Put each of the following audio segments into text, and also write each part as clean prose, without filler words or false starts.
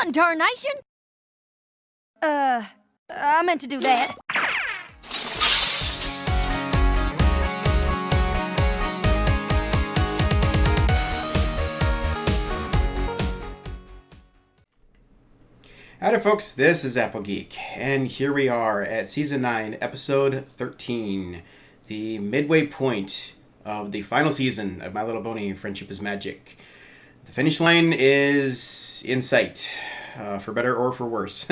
fun, tarnation! I meant to do that. Howdy folks, this is Apple Geek, and here we are at Season 9, Episode 13, the midway point of the final season of My Little Pony Friendship is Magic. The finish line is in sight, for better or for worse.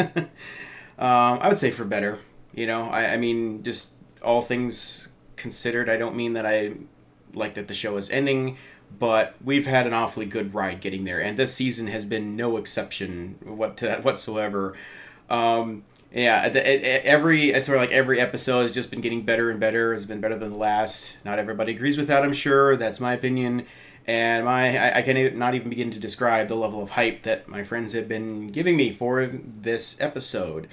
I would say for better, you know, I mean, just all things considered, I don't mean that I like that the show is ending, but we've had an awfully good ride getting there, and this season has been no exception whatsoever. Every episode has just been getting better and better. It's been better than the last. Not everybody agrees with that, I'm sure. That's my opinion, and I can not even begin to describe the level of hype that my friends have been giving me for this episode.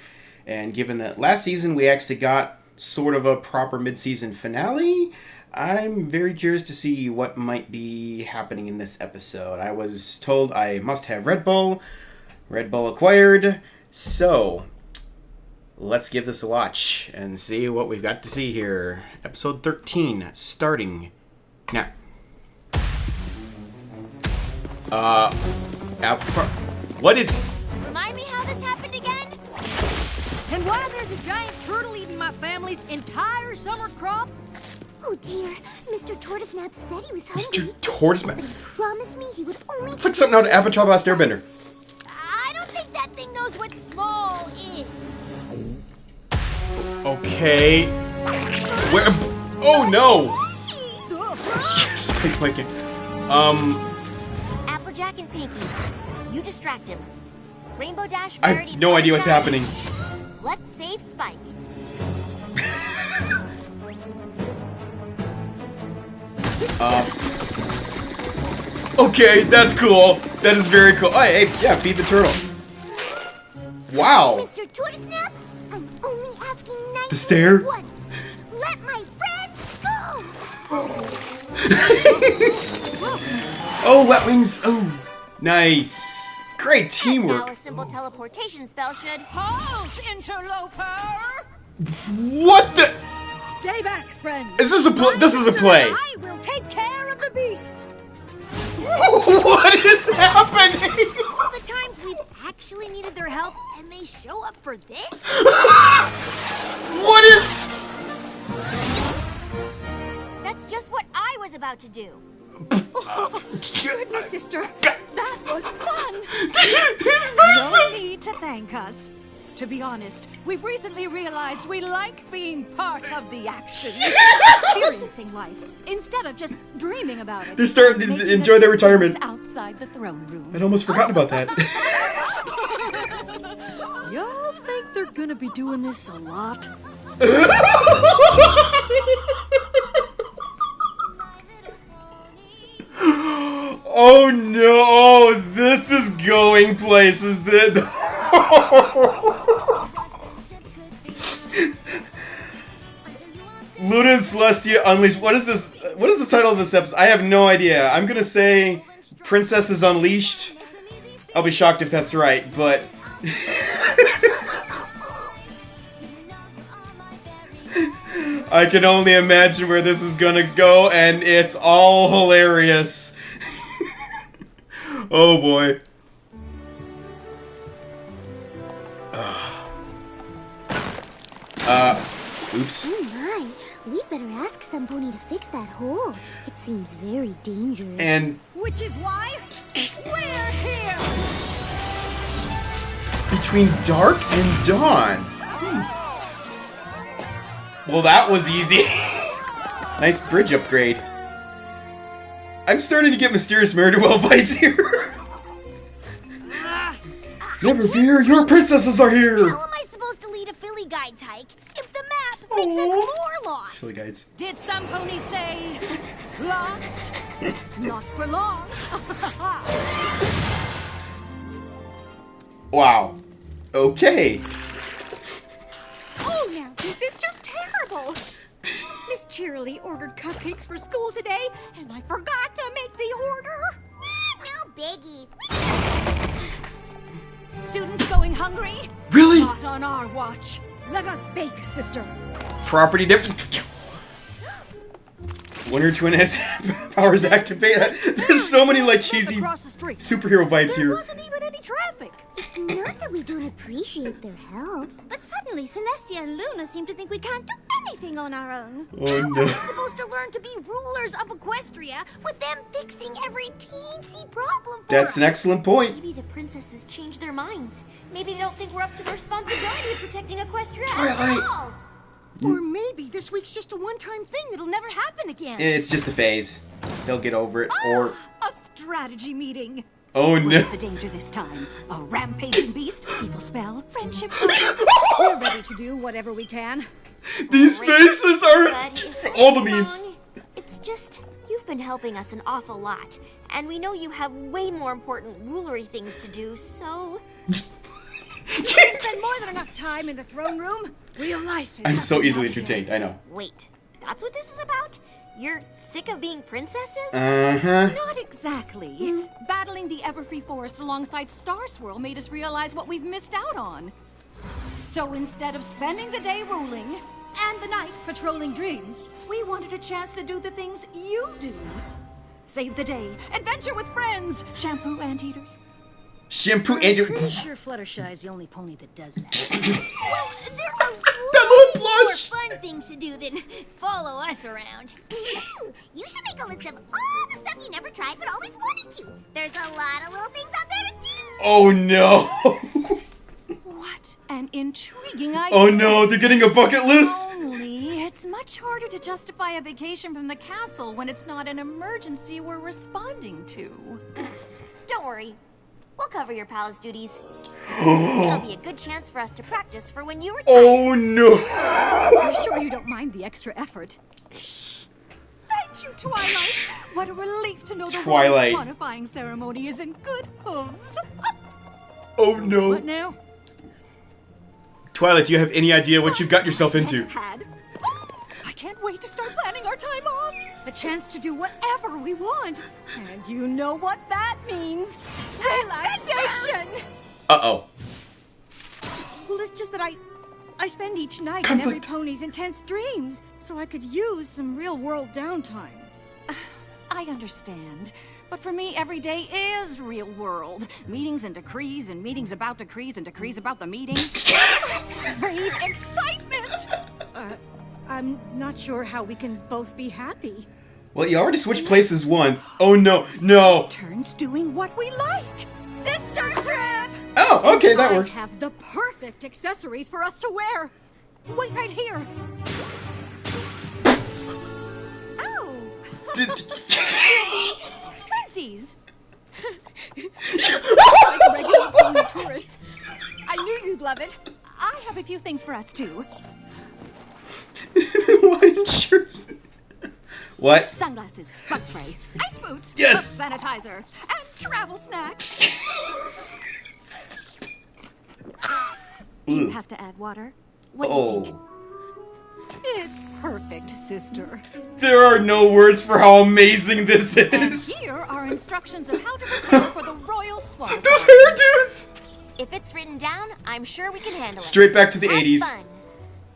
And given that last season we actually got sort of a proper mid-season finale, I'm very curious to see what might be happening in this episode. I was told I must have Red Bull. Red Bull acquired. So, let's give this a watch and see what we've got to see here. Episode 13, starting now. What is... Remind me how this happened again? And why there's a giant turtle eating my family's entire summer crop? Oh dear, Mr. Tortoisnap said he was hungry. Mr. Tortoisnap? But he promised me he would only... It's like something out of Avatar The Last Airbender. I don't think that thing knows what small is. Okay. Where... Oh no! Yes, my game. Applejack and Pinky, you distract him. Rainbow Dash, I Rarity, have no idea what's happening. Let's save Spike. Okay, that's cool. That is very cool. Oh, hey, yeah, feed the turtle. Wow. Mr. Tortoisnap, I'm only asking nicely The stare? once. Let my friend go! Oh, wet wings. Oh, nice. Great teamwork. Now a simple teleportation spell should... Pause, interloper! What the? Stay back, friend. Is this a play? This is a play. I will take care of the beast. What is happening? All the times we've actually needed their help, and they show up for this? What is? That's just what I was about to do. Goodness, sister, that was fun. His No faces. need to thank us. To be honest, we've recently realized we like being part of the action, experiencing life instead of just dreaming about it. They're starting to Making enjoy their retirement. outside the throne room. I'd almost forgotten about that. Y'all think they're gonna be doing this a lot? Oh no! Oh, this is going places. Luna and Celestia Unleashed. What is this? What is the title of this episode? I have no idea. I'm gonna say Princesses Unleashed. I'll be shocked if that's right, but... I can only imagine where this is gonna go, and it's all hilarious. Oh boy. Oops. Oh my, we better ask somebody to fix that hole. It seems very dangerous. And Which is why we're here. between dark and dawn. Well, that was easy. Nice bridge upgrade. I'm starting to get Mysterious Mare-do-Well vibes here. Never fear, your princesses are here. How am I supposed to lead a Philly Guides hike if the map makes us more lost? Philly Guides. Did some pony say lost? Not for long. Wow. Okay. Oh, now this is just terrible. Miss Cheerilee ordered cupcakes for school today, and I forgot to make the order. No biggie. hungry? Really? Not on our watch. Let us bake, sister. Property dipped. One or two has powers activate. There's so many like cheesy Across the street. superhero vibes There here. wasn't even any traffic. It's not that we don't appreciate their help. But suddenly, Celestia and Luna seem to think we can't do anything on our own. Oh How are we no. supposed to learn to be rulers of Equestria with them fixing every teensy problem for That's us? an excellent point. Maybe the princesses changed their minds. Maybe they don't think we're up to the responsibility of protecting Equestria Twilight. at all. Or maybe this week's just a one-time thing that'll never happen again. It's just a phase. They'll get over it. Or A strategy meeting. oh no. What's the danger this time? A rampaging beast? Evil spell? Friendship? We're ready to do whatever we can. These faces are But is that all the memes. wrong? It's just, you've been helping us an awful lot. And we know you have way more important rulery things to do, so... Spend more than enough time in the throne room. Real life. I'm so easily out here. entertained. I know. Wait, that's what this is about? You're sick of being princesses? Uh-huh. Not exactly. Battling the Everfree Forest alongside Star Swirl made us realize what we've missed out on. So instead of spending the day ruling and the night patrolling dreams, we wanted a chance to do the things you do. Save the day, adventure with friends, shampoo anteaters. Shampoo I'm and pretty sure Fluttershy is the only pony that does that. Well, there are That little way more blush. fun things to do than follow us around. You should make a list of all the stuff you never tried but always wanted to. There's a lot of little things out there to do. oh no. What an intriguing idea. Oh no, they're getting a bucket list. Only it's much harder to justify a vacation from the castle when it's not an emergency we're responding to. Don't worry. We'll cover your palace duties. It'll be a good chance for us to practice for when you retire. Oh no. I'm sure you don't mind the extra effort. Thank you, Twilight. What a relief to know the Twilight. royal swanifying ceremony is in good hooves. Oh no. What now? Twilight, do you have any idea what you've got yourself into? I can't wait to start planning our time off. The chance to do whatever we want. And you know what that means. Relaxation. Uh-oh. Well, it's just that I spend each night in every Conflict. pony's intense dreams, so I could use some real-world downtime. I understand. But for me, every day is real world. Meetings and decrees, and meetings about decrees, and decrees about the meetings. Breathe excitement! I'm not sure how we can both be happy. Well, you already switched places once. Oh no. No. Turns doing what we like. Sister trip! Oh, okay, that works. I have the perfect accessories for us to wear. Wait right here. Oh! Twinsies! Like regular pony tourists. I knew you'd love it. I have a few things for us too. White shirts. What? Sunglasses, bug spray, ice boots, Yes! foot sanitizer, and travel snacks. Do you have to add water? What do you think? Oh. It's perfect, sister. There are no words for how amazing this And is. here are instructions of how to prepare for the royal swan. Those hairdos! If it's written down, I'm sure we can handle it. Straight back to the Have 80s. fun.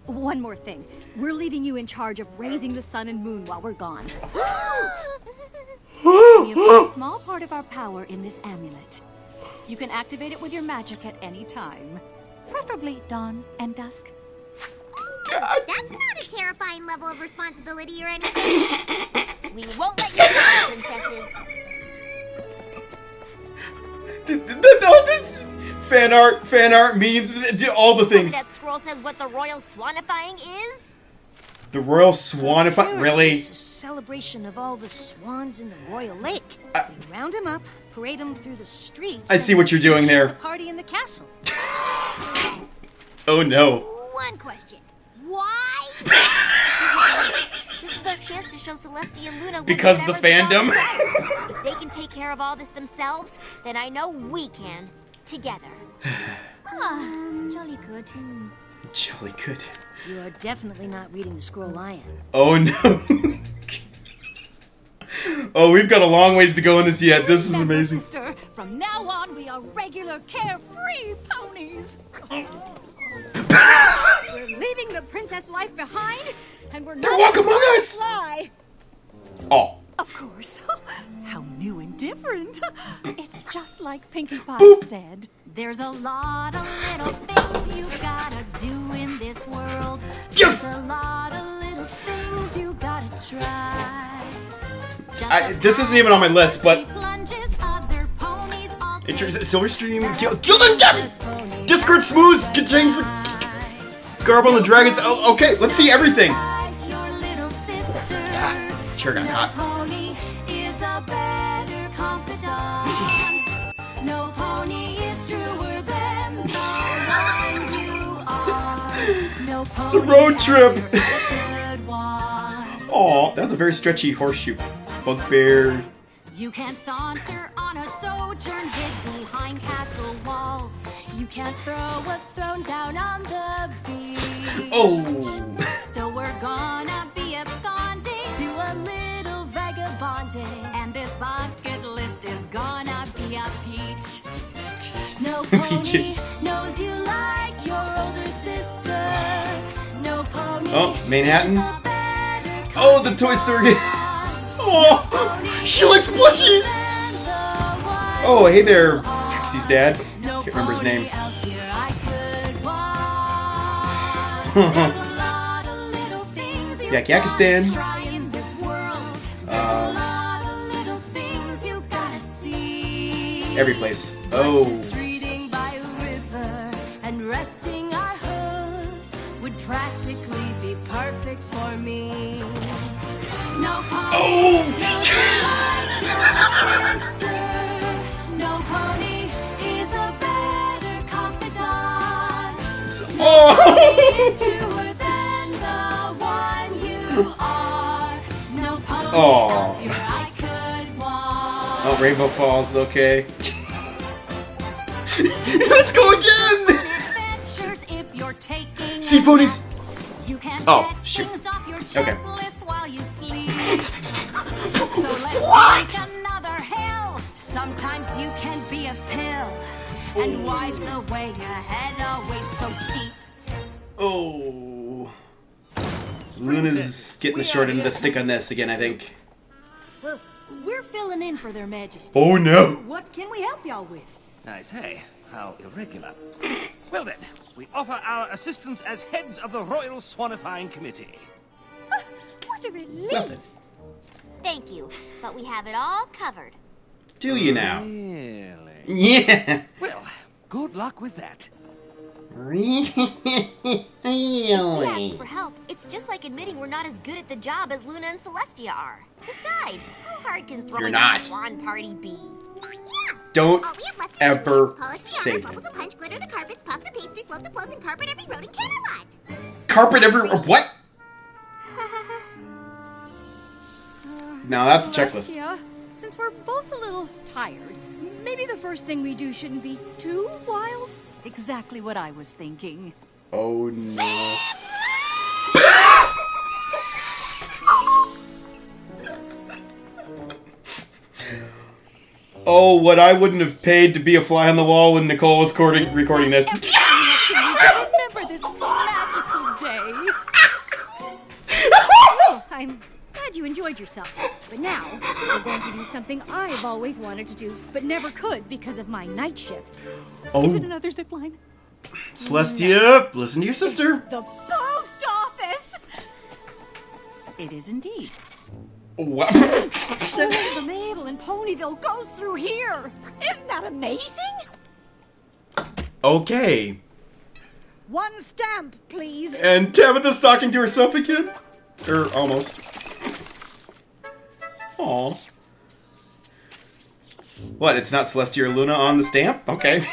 One more thing. We're leaving you in charge of raising the sun and moon while we're gone. We have put a small part of our power in this amulet. You can activate it with your magic at any time. Preferably dawn and dusk. That's not a terrifying level of responsibility or anything. We won't let you down, princesses. All this fan art, memes, all the things. That scroll says what the royal swanifying is? The Royal Swanify, really? It's a celebration of all the swans in the royal lake. We round them up, parade them through the streets. I see what you're doing and there. have a party in the castle. Oh no. One question. Why? This is our chance to show Celestia and Luna Because the whatever the fandom? dog is. If they can take care of all this themselves, then I know we can. Together. Jolly good. Jolly good. You are definitely not reading the scroll I am. Oh no. Oh, we've got a long ways to go in this yet. This is Remember, amazing. Sister, from now on, we a regular carefree ponies. We're leaving the princess life behind, and we're They're not walk among gonna us! fly. Oh. Of course. How new and different. It's just like Pinkie Pie Boop. said. There's a lot of little things you gotta do in this world. Yes! There's a lot of little things you gotta try. This isn't even on my list, but Plunges, other ponies all Silverstream, Gildan Gabby, Discord Smooth, James, Garble and the Dragons. Oh, okay, let's see everything. your little sister. Chair got hot. Pony is a better confidant. No pony is truer than the one you are. No pony It's a road trip. is a good one. Aw, that's a very stretchy horseshoe. Bugbear. You can't saunter on a sojourn hid behind castle walls. You can't throw a throne down on the beach. Oh. So we're gonna be absconding to a little vagabonding, and this bucket list is gonna be a peach. No pony Peaches. knows you like your older sister. No pony. Oh, Manhattan. is a better Oh, the Toy Story. Oh, she likes plushies. than the one Oh, hey there, Trixie's dad. no Can't remember his pony name. else here I could want. There's a lot of little things you Yakistan. gotta try in this world. There's a lot of little things you gotta see. Every place. Just Oh. reading by a river and resting our hooves would practically be perfect for me. No pony Oh. knows you like your sister. No pony is a better confidant. Oh. Is truer than the one you are. No pony Oh. else here I could want. Oh, Rainbow Falls. Okay. Let's go again. Adventures if you're taking Sea a ponies. nap. You can Oh, check shoot. things off your Okay. checklist while you sleep. So let's What? take another hill. Sometimes you can be a pill. And why's the way ahead always so steep? Oh. Luna's getting the short end of the stick on this again, I think. We're filling in for their majesty. Oh no. What can we help y'all with? I say, how irregular. Well then, we offer our assistance as heads of the Royal Swanifying Committee. What a relief. Nothing. Thank you, but we have it all covered. Do you now? Really? Yeah. Well, good luck with that. We Really? ask for help. It's just like admitting we're not as good at the job as Luna and Celestia are. Besides, how hard can You're throwing not. a swan party be? Yeah. Don't All we have left is ever to polish the say armor, that. bubble the punch, glitter the carpets, puff the pastry, float the floats, and carpet every road in Camelot. Carpet every what? Now that's a checklist. Celestia, since we're both a little tired, maybe the first thing we do shouldn't be too wild? Exactly what I was thinking. Oh no. Oh, what I wouldn't have paid to be a fly on the wall when Nicole was recording this. Remember this magical day. Well, I'm glad you enjoyed yourself. But now, we're going to do something I've always wanted to do, but never could because of my night shift. Is it Oh, another zip line? Celestia, listen to your sister. The post office! It is indeed. What? The mail in Ponyville goes through here. Isn't that amazing? Okay. One stamp, please. And Tabitha's talking to herself again? Or almost. Aw. What, it's not Celestia or Luna on the stamp? Okay.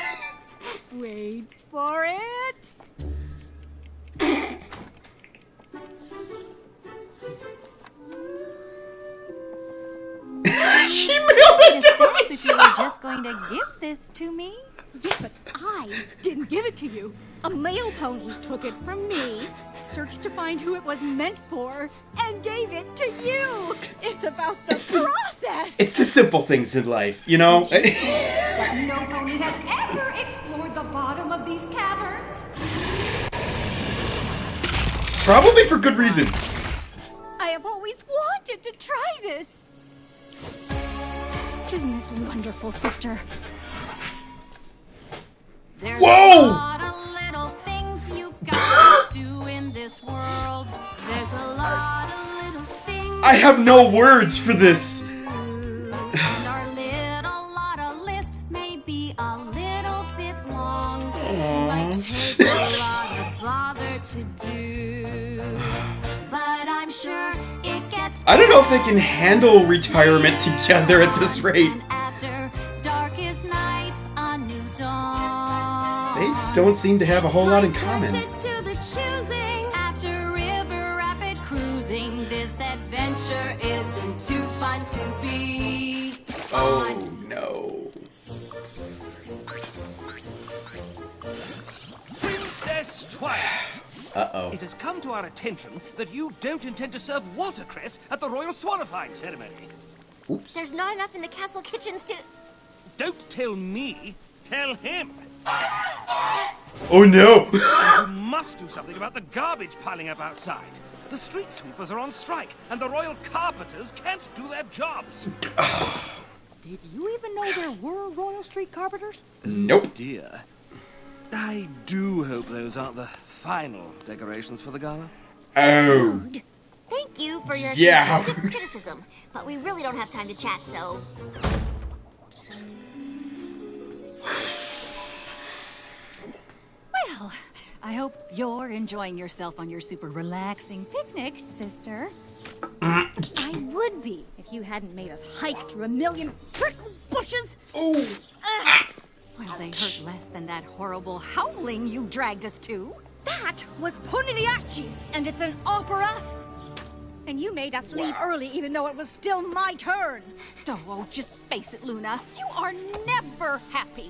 Wait for it. She mailed it to Stop if you were herself! just going to give this to me. Yeah, but I didn't give it to you. A mail pony took it from me, searched to find who it was meant for, and gave it to you. It's about the It's the- process. It's the simple things in life, you know? But no pony has Probably for good reason. I have always wanted to try this. Isn't this wonderful, sister? There's Whoa! a lot of little things you gotta do in this world. There's a lot of little things. I have no words for this. And our little lot of lists may be a little bit long. It might take a lot of bother to do. But I'm sure it gets I don't know if they can handle retirement together at this rate. And after darkest nights, a new dawn. They don't seem to have a whole lot in It's my common. turn to do the choosing. After river rapid cruising, this adventure isn't too fun to be. Oh no. Princess Twilight! Uh-oh. It has come to our attention that you don't intend to serve watercress at the royal swanifying ceremony. Oops. There's not enough in the castle kitchens to... Don't tell me, tell him. Oh no. You must do something about the garbage piling up outside. The street sweepers are on strike, and the royal carpenters can't do their jobs. Did you even know there were Royal Street Carpenters? Nope. Dear, I do hope those aren't the final decorations for the gala. Oh. Thank you for your Yeah. constructive criticism, but we really don't have time to chat, so... Well, I hope you're enjoying yourself on your super relaxing picnic, sister. I would be if you hadn't made us hike through a million prickle bushes. Oh. Well, they hurt less than that horrible howling you dragged us to. That was Poniniachi, and it's an opera. And you made us leave early even though it was still my turn. Oh, just face it, Luna. You are never happy.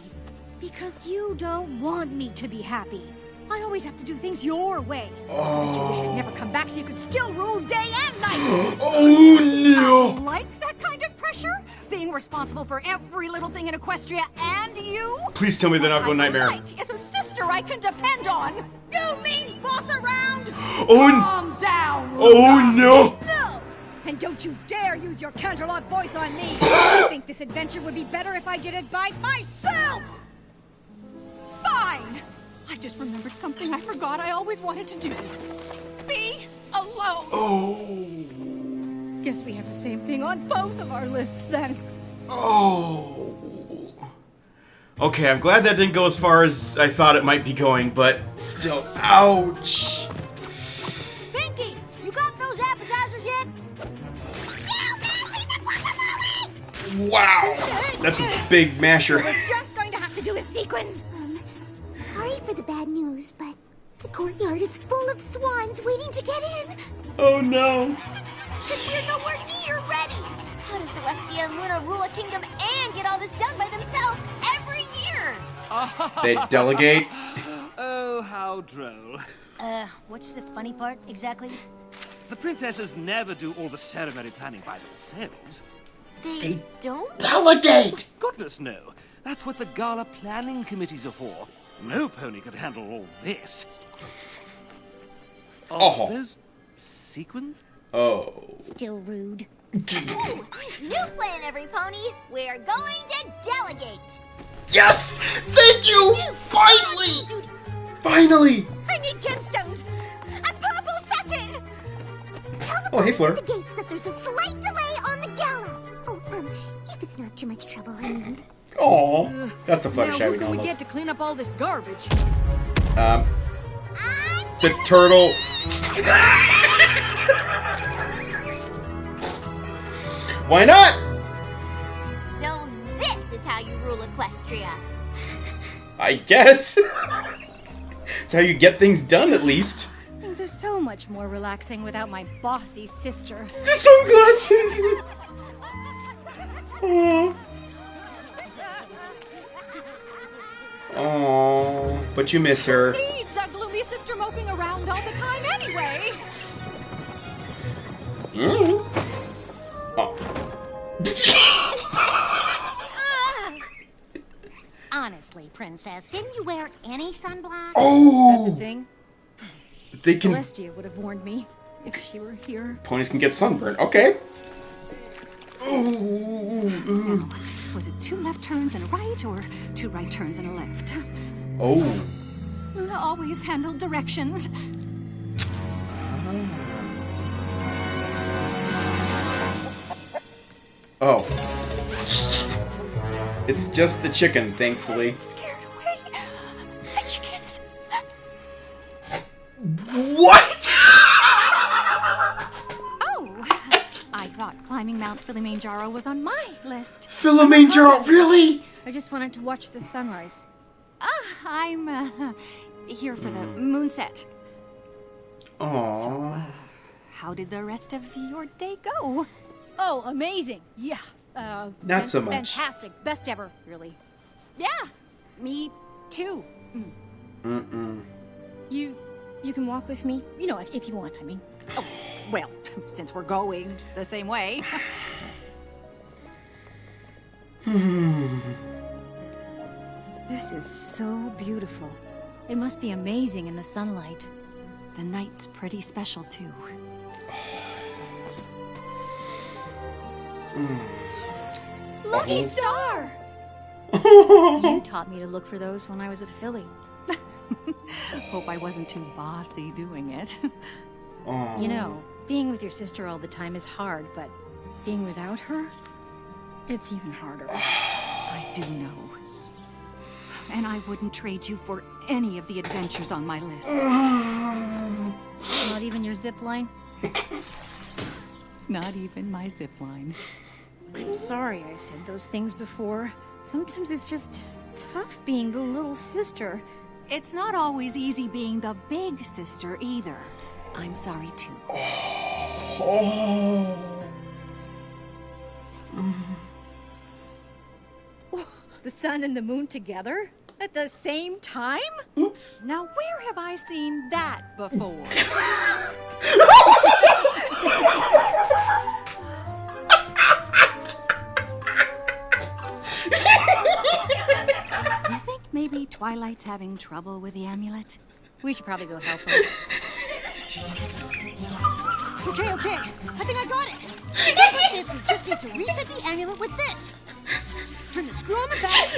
Because you don't want me to be happy. I always have to do things your way. Oh. You wish I'd never come back so you could still rule day and night. Oh no. Like that kind of pressure? Being responsible for every little thing in Equestria and you? Please tell me they're not going nightmare. Like is a sister I can depend on. You mean boss around? Oh. Calm down. Oh no. No! And don't you dare use your Canterlot voice on me. I think this adventure would be better if I did it by myself. Fine. I just remembered something I forgot I always wanted to do. Be alone. Oh. Guess we have the same thing on both of our lists then. Oh. Okay, I'm glad that didn't go as far as I thought it might be going, but still, ouch. Pinky, you got those appetizers yet? Wow. That's a big masher. We're just going to have to do it sequence. Sorry for the bad news, but the courtyard is full of swans waiting to get in. Oh no. And we're nowhere near ready. How does Celestia and Luna rule a kingdom and get all this done by themselves every year? They delegate. Oh, how droll. What's the funny part exactly? The princesses never do all the ceremony planning by themselves. They don't? Delegate. Goodness, no. That's what the gala planning committees are for. No pony could handle all this. Oh. Those sequins? Oh. Still rude. Ooh, new plan, every pony. We're going to delegate. Yes! Thank you! Finally! Finally! I need gemstones and purple satin. Tell the Oh, hey, ponies Fleur. at the gates that there's a slight delay on the gala. Oh, if it's not too much trouble, I mean. Aw. That's a Now Fluttershy who we can know we and get to clean up all this garbage? love. The turtle. Why not? So this is how you rule Equestria. I guess. It's how you get things done, at least. Things are so much more relaxing without my bossy sister. The sunglasses. Aww. Aww. But you miss her. Needs a gloomy sister moping around all the time anyway. Mm. Oh. Honestly, Princess, didn't you wear any sunblock? Oh. That's a thing. They can... Celestia would have warned me if she were here. Ponies can get sunburned. Okay. Now, was it 2 left turns and a right, or 2 right turns and a left? Oh. Luna always handled directions. Oh. It's just the chicken, thankfully. Scared away the chickens. What? Oh, I thought climbing Mount Kilimanjaro was on my list. Kilimanjaro, really? I just wanted to watch the sunrise. I'm here for the moonset. Aww. How did the rest of your day go? Oh, amazing. Yeah. Not so much. Fantastic. Best ever, really. Yeah, me too. You can walk with me? You know, if you want, I mean. Oh, well, since we're going the same way. This is so beautiful. It must be amazing in the sunlight. The night's pretty special too. Lucky star! You taught me to look for those when I was a filly. Hope I wasn't too bossy doing it. You know, being with your sister all the time is hard, but being without her, it's even harder. I do know. And I wouldn't trade you for any of the adventures on my list. Not even your zip line? Not even my zip line. I'm sorry I said those things before. Sometimes it's just tough being the little sister. It's not always easy being the big sister either. I'm sorry too. The sun and the moon together? At the same time? Oops. Now where have I seen that before? You think maybe Twilight's having trouble with the amulet? We should probably go help her. Okay. I think I got it. The secret is we just need to reset the amulet with this. Turn the screw on the back.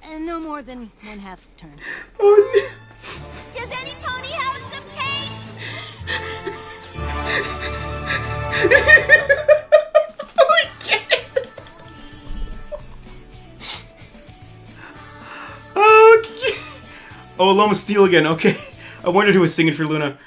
And no more than 1/2 turn. Oh, Does any pony have some tape? okay. Oh, Loma Steel again. Okay. I wondered who was singing for Luna.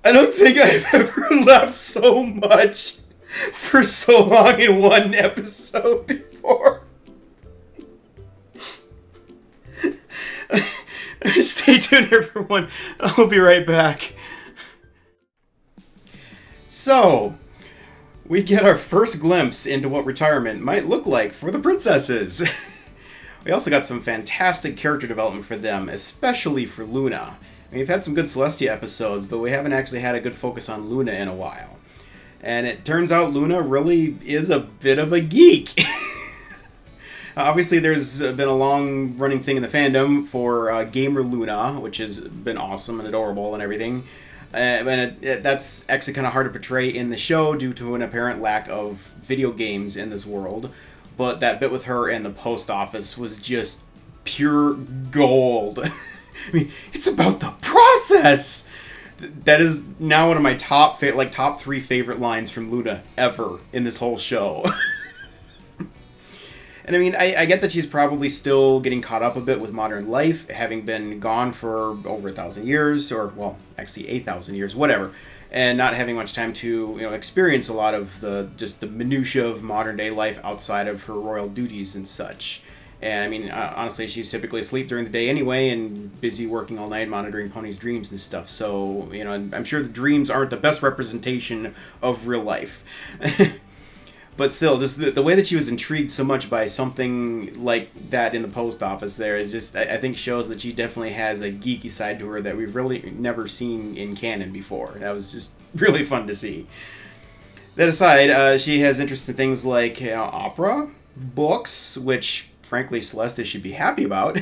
I don't think I've ever laughed so much for so long in one episode before. Stay tuned, everyone. I'll be right back. So, we get our first glimpse into what retirement might look like for the princesses. We also got some fantastic character development for them, especially for Luna. We've had some good Celestia episodes, but we haven't actually had a good focus on Luna in a while. And it turns out Luna really is a bit of a geek. Obviously, there's been a long-running thing in the fandom for Gamer Luna, which has been awesome and adorable and everything. And that's actually kind of hard to portray in the show due to an apparent lack of video games in this world. But that bit with her in the post office was just pure gold. I mean, it's about the process! That is now one of my top 3 favorite lines from Luna ever in this whole show. And I mean, I get that she's probably still getting caught up a bit with modern life, having been gone for over 1,000 years, or, well, actually 8,000 years, whatever, and not having much time to, experience a lot of the minutiae of modern day life outside of her royal duties and such. And I mean, honestly, she's typically asleep during the day anyway, and busy working all night monitoring Pony's dreams and stuff. So, I'm sure the dreams aren't the best representation of real life. But still, just the way that she was intrigued so much by something like that in the post office there is just, I think, shows that she definitely has a geeky side to her that we've really never seen in canon before. That was just really fun to see. That aside, she has interest in things like opera, books, which, frankly, Celestia should be happy about,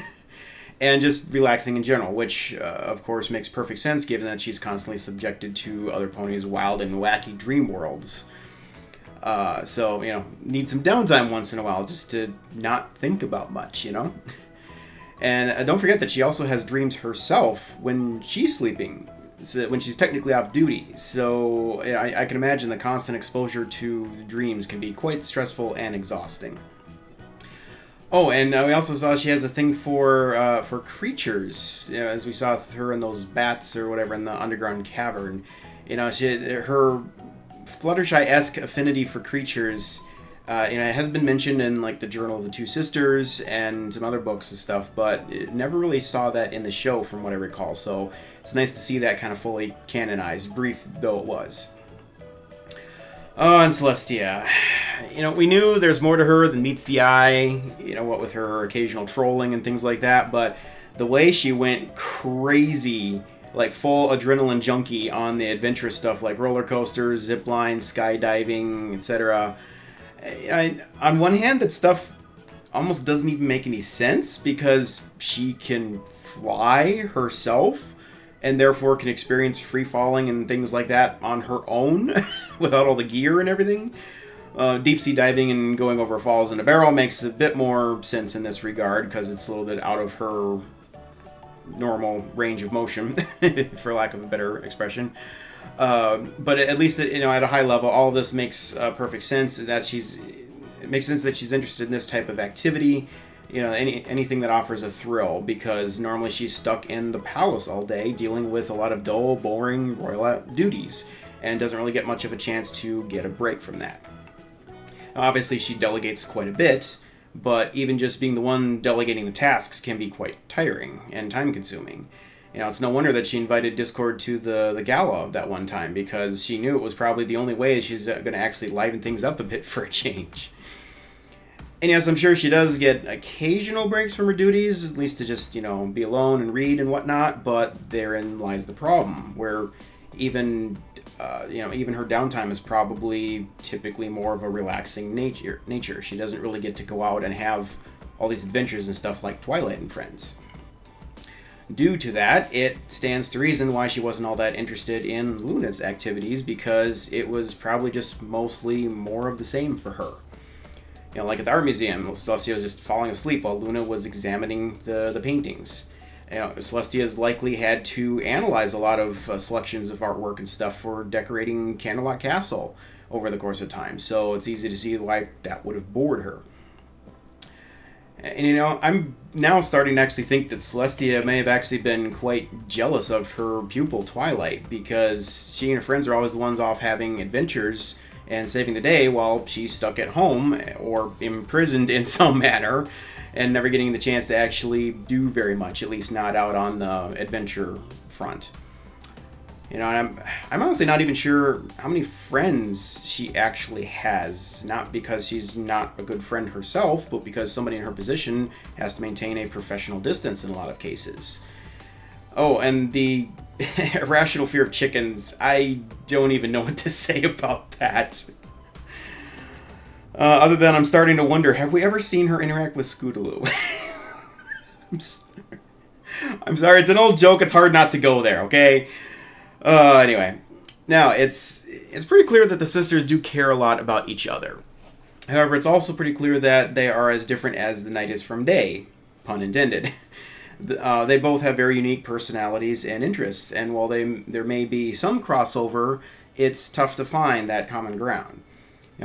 and just relaxing in general, which, of course, makes perfect sense given that she's constantly subjected to other ponies' wild and wacky dream worlds. So, need some downtime once in a while just to not think about much, And don't forget that she also has dreams herself when she's sleeping, when she's technically off duty. So I can imagine the constant exposure to dreams can be quite stressful and exhausting. Oh, and we also saw she has a thing for creatures, as we saw her in those bats or whatever in the underground cavern. Her Fluttershy-esque affinity for creatures, it has been mentioned in like the Journal of the Two Sisters and some other books and stuff, but it never really saw that in the show from what I recall, so it's nice to see that kind of fully canonized, brief though it was. Oh, and Celestia. We knew there's more to her than meets the eye, what with her occasional trolling and things like that, but the way she went crazy, like full adrenaline junkie on the adventurous stuff like roller coasters, zip lines, skydiving, etc. On one hand, that stuff almost doesn't even make any sense because she can fly herself and therefore can experience free falling and things like that on her own without all the gear and everything. Deep sea diving and going over falls in a barrel makes a bit more sense in this regard because it's a little bit out of her normal range of motion, for lack of a better expression. But at least at a high level, all of this makes perfect sense. That it makes sense that she's interested in this type of activity. Anything that offers a thrill, because normally she's stuck in the palace all day dealing with a lot of dull, boring royal duties and doesn't really get much of a chance to get a break from that. Obviously, she delegates quite a bit, but even just being the one delegating the tasks can be quite tiring and time-consuming. It's no wonder that she invited Discord to the gala that one time, because she knew it was probably the only way she's going to actually liven things up a bit for a change. And yes, I'm sure she does get occasional breaks from her duties, at least to just, be alone and read and whatnot, but therein lies the problem, where even her downtime is probably typically more of a relaxing nature. She doesn't really get to go out and have all these adventures and stuff like Twilight and Friends. Due to that, it stands to reason why she wasn't all that interested in Luna's activities, because it was probably just mostly more of the same for her. Like at the art museum, Celestia was just falling asleep while Luna was examining the paintings. Celestia's likely had to analyze a lot of selections of artwork and stuff for decorating Canterlot Castle over the course of time, so it's easy to see why that would have bored her. And I'm now starting to actually think that Celestia may have actually been quite jealous of her pupil Twilight, because she and her friends are always the ones off having adventures and saving the day while she's stuck at home or imprisoned in some manner and never getting the chance to actually do very much, at least not out on the adventure front. And I'm honestly not even sure how many friends she actually has, not because she's not a good friend herself, but because somebody in her position has to maintain a professional distance in a lot of cases. Oh, and the irrational fear of chickens, I don't even know what to say about that. Other than I'm starting to wonder, have we ever seen her interact with Scootaloo? I'm sorry, it's an old joke, it's hard not to go there, okay? Anyway, now, it's pretty clear that the sisters do care a lot about each other. However, it's also pretty clear that they are as different as the night is from day, pun intended. They both have very unique personalities and interests, and while there may be some crossover, it's tough to find that common ground.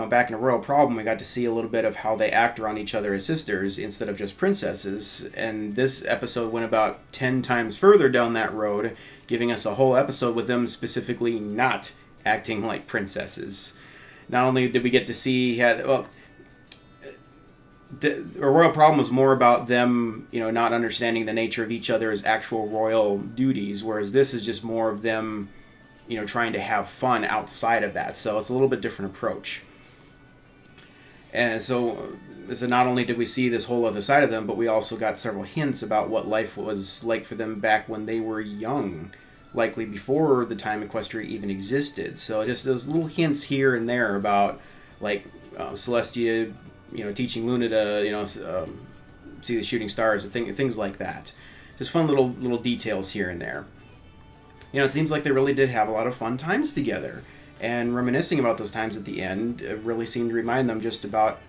Back in A Royal Problem, we got to see a little bit of how they act around each other as sisters instead of just princesses, and this episode went about 10 times further down that road, giving us a whole episode with them specifically not acting like princesses. Not only did we get to see A Royal Problem was more about them, not understanding the nature of each other's actual royal duties, whereas this is just more of them, trying to have fun outside of that. So it's a little bit different approach. And so not only did we see this whole other side of them, but we also got several hints about what life was like for them back when they were young, likely before the time Equestria even existed. So just those little hints here and there about, like, Celestia, teaching Luna to, see the shooting stars, things like that. Just fun little details here and there. It seems like they really did have a lot of fun times together. And reminiscing about those times at the end really seemed to remind them just about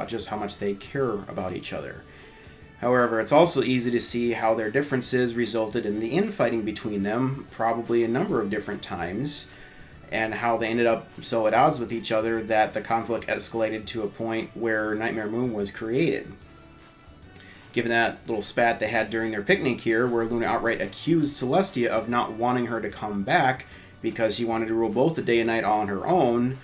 just how much they care about each other. However, it's also easy to see how their differences resulted in the infighting between them, probably a number of different times, and how they ended up so at odds with each other that the conflict escalated to a point where Nightmare Moon was created. Given that little spat they had during their picnic here, where Luna outright accused Celestia of not wanting her to come back because she wanted to rule both the day and night all on her own,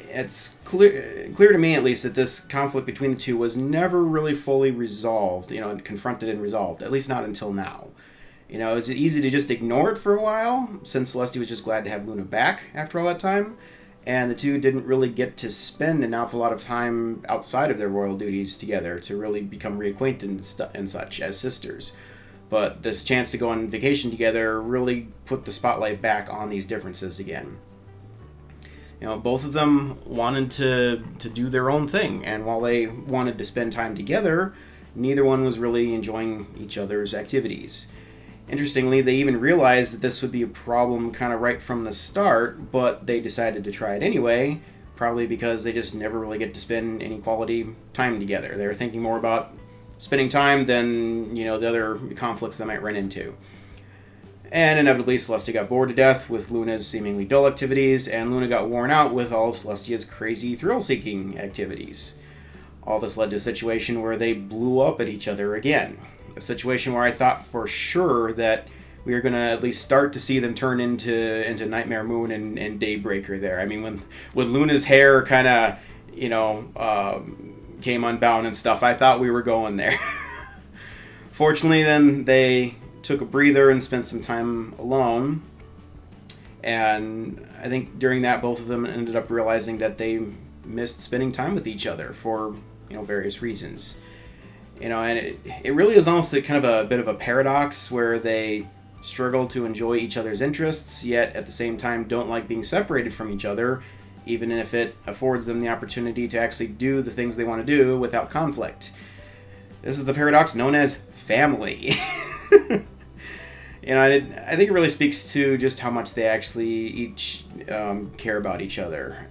it's clear to me at least that this conflict between the two was never really fully resolved, confronted and resolved, at least not until now. Is it easy to just ignore it for a while, since Celestia was just glad to have Luna back after all that time, and the two didn't really get to spend an awful lot of time outside of their royal duties together to really become reacquainted and such as sisters. But this chance to go on vacation together really put the spotlight back on these differences again. Both of them wanted to do their own thing, and while they wanted to spend time together, neither one was really enjoying each other's activities. Interestingly, they even realized that this would be a problem kind of right from the start, but they decided to try it anyway, probably because they just never really get to spend any quality time together. They were thinking more about spending time than, the other conflicts they might run into. And inevitably, Celestia got bored to death with Luna's seemingly dull activities, and Luna got worn out with all of Celestia's crazy thrill-seeking activities. All this led to a situation where they blew up at each other again. A situation where I thought for sure that we were going to at least start to see them turn into Nightmare Moon and Daybreaker there. I mean, when Luna's hair kind of, came unbound and stuff, I thought we were going there. Fortunately, then, they took a breather and spent some time alone. And I think during that, both of them ended up realizing that they missed spending time with each other for, various reasons. And it really is almost kind of a bit of a paradox where they struggle to enjoy each other's interests, yet at the same time don't like being separated from each other, even if it affords them the opportunity to actually do the things they want to do without conflict. This is the paradox known as family. I think it really speaks to just how much they actually each care about each other.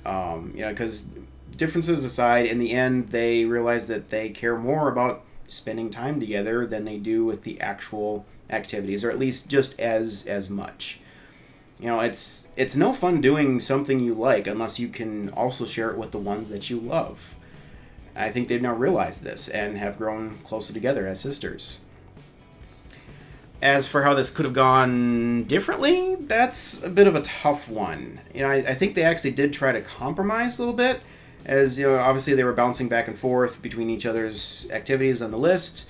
Because differences aside, in the end, they realize that they care more about spending time together than they do with the actual activities, or at least just as much. It's no fun doing something you like unless you can also share it with the ones that you love. I think they've now realized this and have grown closer together as sisters. As for how this could have gone differently, that's a bit of a tough one. I think they actually did try to compromise a little bit, as obviously they were bouncing back and forth between each other's activities on the list.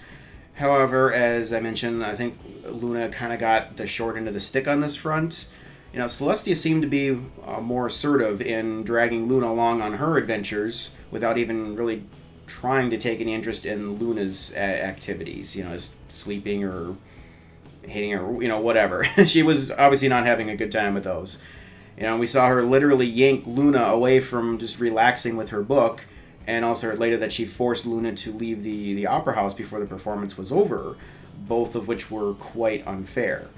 However, as I mentioned, I think Luna kind of got the short end of the stick on this front. Celestia seemed to be more assertive in dragging Luna along on her adventures without even really trying to take any interest in Luna's activities, just sleeping or hitting her, whatever. She was obviously not having a good time with those. We saw her literally yank Luna away from just relaxing with her book, and also heard later that she forced Luna to leave the opera house before the performance was over, both of which were quite unfair.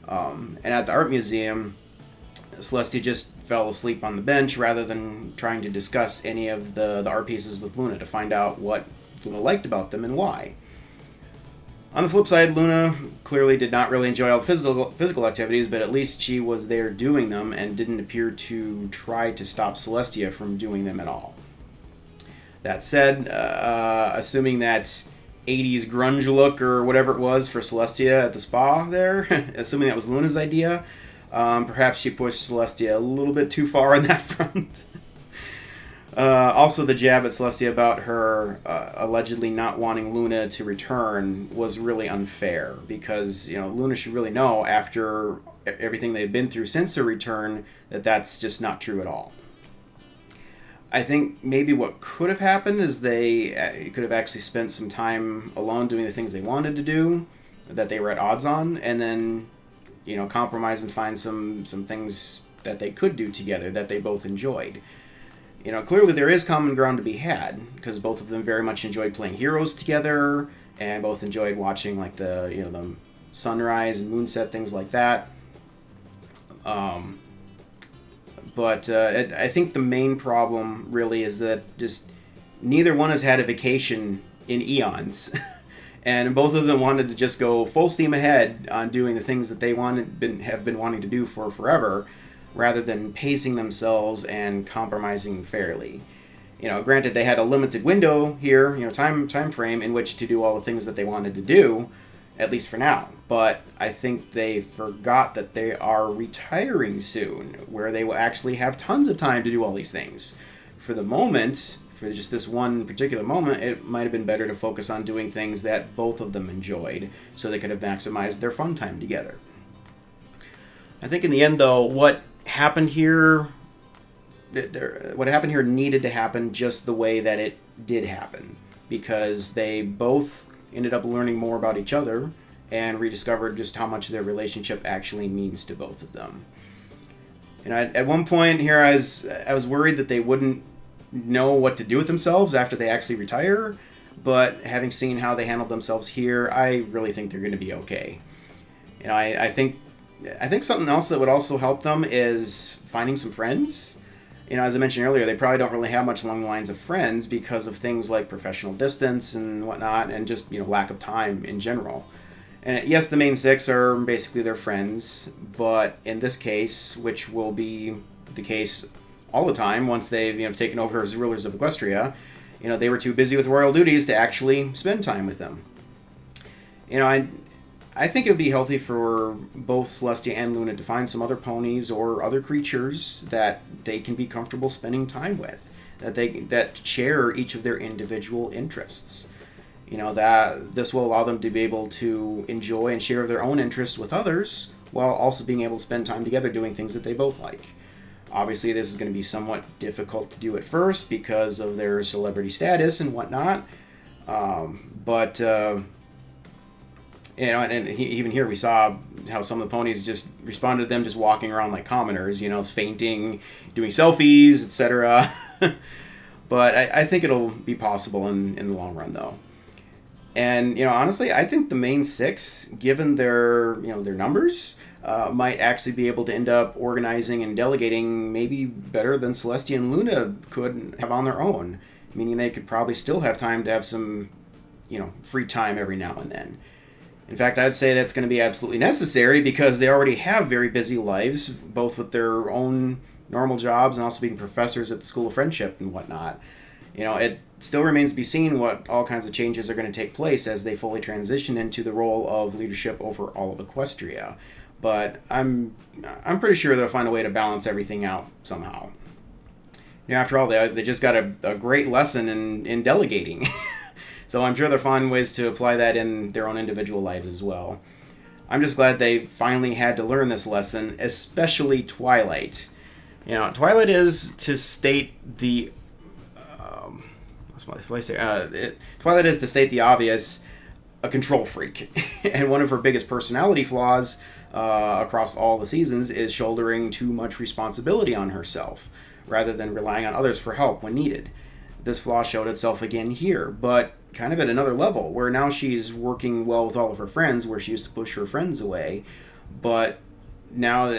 And at the art museum, Celestia just fell asleep on the bench rather than trying to discuss any of the art pieces with Luna to find out what Luna liked about them and why. On the flip side, Luna clearly did not really enjoy all the physical activities, but at least she was there doing them and didn't appear to try to stop Celestia from doing them at all. That said, assuming that 80s grunge look or whatever it was for Celestia at the spa there, assuming that was Luna's idea, perhaps she pushed Celestia a little bit too far on that front. Also, the jab at Celestia about her allegedly not wanting Luna to return was really unfair, because Luna should really know after everything they've been through since her return that that's just not true at all. I think maybe what could have happened is they could have actually spent some time alone doing the things they wanted to do that they were at odds on, and then, compromise and find some things that they could do together that they both enjoyed. Clearly there is common ground to be had, because both of them very much enjoyed playing heroes together, and both enjoyed watching like the sunrise and moonset, things like that. But I think the main problem really is that just neither one has had a vacation in eons. And both of them wanted to just go full steam ahead on doing the things that they have been wanting to do for forever, rather than pacing themselves and compromising fairly. Granted, they had a limited window here, time frame in which to do all the things that they wanted to do, at least for now. But I think they forgot that they are retiring soon, where they will actually have tons of time to do all these things. For the moment, for just this one particular moment, it might have been better to focus on doing things that both of them enjoyed, so they could have maximized their fun time together. I think in the end, though, what happened here needed to happen just the way that it did happen, because they both ended up learning more about each other and rediscovered just how much their relationship actually means to both of them. At one point here, I was worried that they wouldn't know what to do with themselves after they actually retire, but having seen how they handled themselves here, I really think they're going to be okay. I think something else that would also help them is finding some friends. As I mentioned earlier, they probably don't really have much along the lines of friends because of things like professional distance and whatnot, and just, lack of time in general. And yes, the main six are basically their friends, but in this case, which will be the case all the time once they've, taken over as rulers of Equestria, they were too busy with royal duties to actually spend time with them. I think it would be healthy for both Celestia and Luna to find some other ponies or other creatures that they can be comfortable spending time with, that share each of their individual interests. That this will allow them to be able to enjoy and share their own interests with others, while also being able to spend time together doing things that they both like. Obviously, this is going to be somewhat difficult to do at first because of their celebrity status and whatnot, but even here we saw how some of the ponies just responded to them just walking around like commoners, fainting, doing selfies, etc. But I think it'll be possible in the long run, though. And, honestly, I think the main six, given their numbers, might actually be able to end up organizing and delegating maybe better than Celestia and Luna could have on their own. Meaning they could probably still have time to have some, free time every now and then. In fact, I'd say that's going to be absolutely necessary because they already have very busy lives, both with their own normal jobs and also being professors at the School of Friendship and whatnot. It still remains to be seen what all kinds of changes are going to take place as they fully transition into the role of leadership over all of Equestria. But I'm pretty sure they'll find a way to balance everything out somehow. After all, they just got a great lesson in delegating. So I'm sure they'll find ways to apply that in their own individual lives as well. I'm just glad they finally had to learn this lesson, especially Twilight. Twilight is, to state the Twilight is, to state the obvious, a control freak. And one of her biggest personality flaws across all the seasons is shouldering too much responsibility on herself, rather than relying on others for help when needed. This flaw showed itself again here, but kind of at another level, where now she's working well with all of her friends, where she used to push her friends away, but now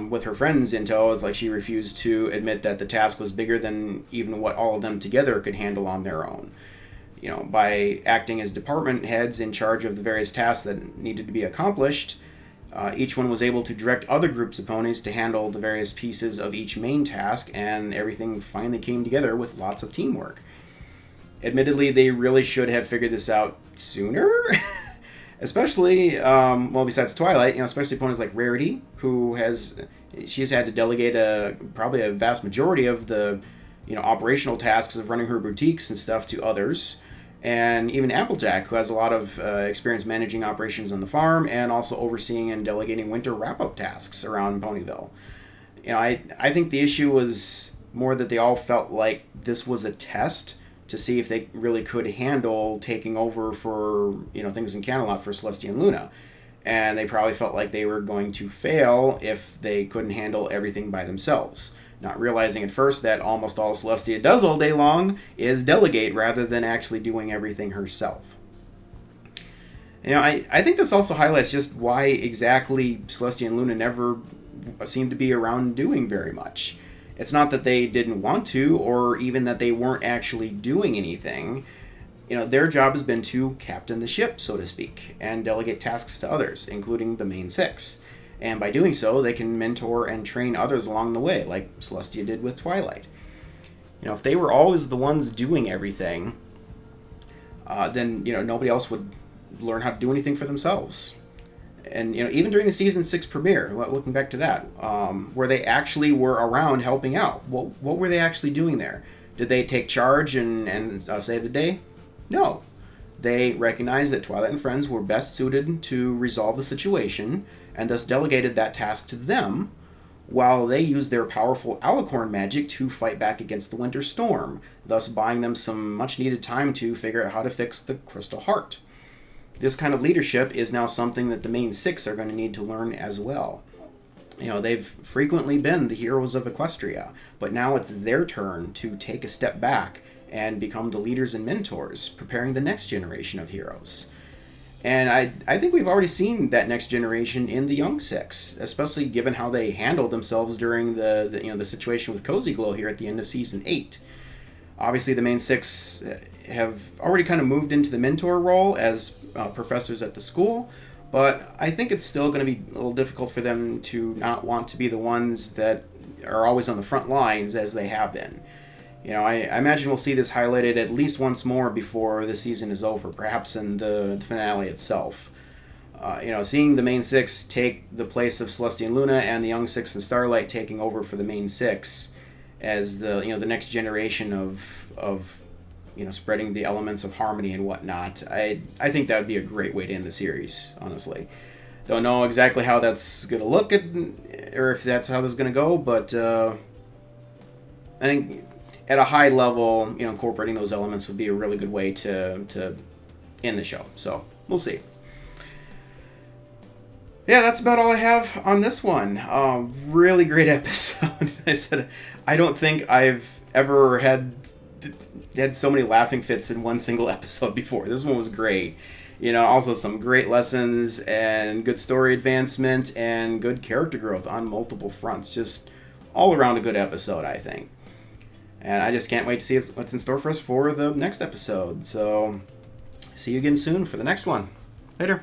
with her friends in tow, it's like she refused to admit that the task was bigger than even what all of them together could handle on their own. By acting as department heads in charge of the various tasks that needed to be accomplished, each one was able to direct other groups of ponies to handle the various pieces of each main task, and everything finally came together with lots of teamwork. Admittedly, they really should have figured this out sooner. Especially, besides Twilight, especially ponies like Rarity, she's had to delegate probably a vast majority of the, operational tasks of running her boutiques and stuff to others. And even Applejack, who has a lot of experience managing operations on the farm and also overseeing and delegating winter wrap-up tasks around Ponyville. I think the issue was more that they all felt like this was a test to see if they really could handle taking over for, things in Camelot for Celestia and Luna. And they probably felt like they were going to fail if they couldn't handle everything by themselves. Not realizing at first that almost all Celestia does all day long is delegate rather than actually doing everything herself. I think this also highlights just why exactly Celestia and Luna never seemed to be around doing very much. It's not that they didn't want to, or even that they weren't actually doing anything. Their job has been to captain the ship, so to speak, and delegate tasks to others, including the main six. And by doing so, they can mentor and train others along the way, like Celestia did with Twilight. If they were always the ones doing everything, then, nobody else would learn how to do anything for themselves. And, even during the Season 6 premiere, looking back to that, where they actually were around helping out, what were they actually doing there? Did they take charge and save the day? No. They recognized that Twilight and friends were best suited to resolve the situation, and thus delegated that task to them, while they used their powerful alicorn magic to fight back against the Winter Storm, thus buying them some much-needed time to figure out how to fix the Crystal Heart. This kind of leadership is now something that the main six are going to need to learn as well. They've frequently been the heroes of Equestria, but now it's their turn to take a step back and become the leaders and mentors, preparing the next generation of heroes. And I think we've already seen that next generation in the Young Six, especially given how they handled themselves during the situation with Cozy Glow here at the end of Season 8. Obviously, the main six have already kind of moved into the mentor role as professors at the school, but I think it's still going to be a little difficult for them to not want to be the ones that are always on the front lines as they have been. I imagine we'll see this highlighted at least once more before the season is over, perhaps in the finale itself. Seeing the main six take the place of Celestia and Luna, and the Young Six and Starlight taking over for the main six as the next generation of spreading the elements of harmony and whatnot. I think that would be a great way to end the series, honestly. Don't know exactly how that's going to look, or if that's how this is going to go, but I think at a high level, incorporating those elements would be a really good way to end the show. So, we'll see. Yeah, that's about all I have on this one. Really great episode. I said, I don't think I've ever had so many laughing fits in one single episode before. This one was great. Also some great lessons and good story advancement and good character growth on multiple fronts. Just all around a good episode, I think. And I just can't wait to see what's in store for us for the next episode. So, see you again soon for the next one. Later.